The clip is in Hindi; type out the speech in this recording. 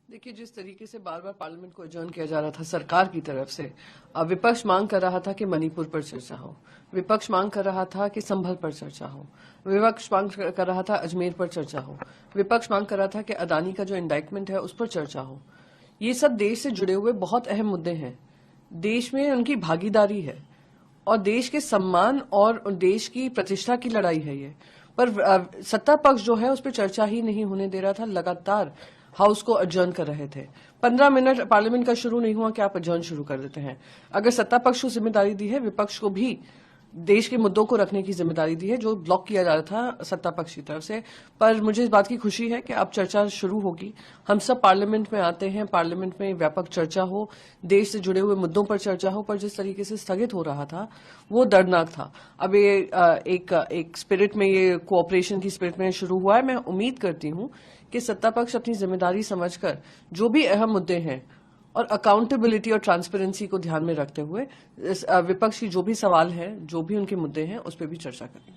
देखिए, जिस तरीके से बार बार पार्लियामेंट को अजर्न किया जा रहा था सरकार की तरफ से, विपक्ष मांग कर रहा था कि मणिपुर पर चर्चा हो, विपक्ष मांग कर रहा था कि संभल पर चर्चा हो, विपक्ष मांग कर रहा था अजमेर पर चर्चा हो, विपक्ष मांग कर रहा था कि अदानी का जो इंडाइटमेंट है उस पर चर्चा हो। ये सब देश से जुड़े हुए बहुत अहम मुद्दे हैं। देश में उनकी भागीदारी है और देश के सम्मान और देश की प्रतिष्ठा की लड़ाई है ये। पर सत्ता पक्ष जो है उस पर चर्चा ही नहीं होने दे रहा था, लगातार हाउस को अडजर्न कर रहे थे। 15 मिनट पार्लियामेंट का शुरू नहीं हुआ कि आप अडजर्न शुरू कर देते हैं। अगर सत्ता पक्ष को जिम्मेदारी दी है, विपक्ष को भी देश के मुद्दों को रखने की जिम्मेदारी दी है, जो ब्लॉक किया जा रहा था सत्ता पक्ष की तरफ से। पर मुझे इस बात की खुशी है कि अब चर्चा शुरू होगी। हम सब पार्लियामेंट में आते हैं, पार्लियामेंट में व्यापक चर्चा हो, देश से जुड़े हुए मुद्दों पर चर्चा हो। पर जिस तरीके से स्थगित हो रहा था वो दर्दनाक था। अब ये एक स्पिरिट में, ये कोऑपरेशन की स्पिरिट में शुरू हुआ है। मैं उम्मीद करती हूं कि सत्ता पक्ष अपनी जिम्मेदारी समझकर जो भी अहम मुद्दे हैं और अकाउंटेबिलिटी और ट्रांसपेरेंसी को ध्यान में रखते हुए विपक्ष की जो भी सवाल है, जो भी उनके मुद्दे हैं, उस पर भी चर्चा करें।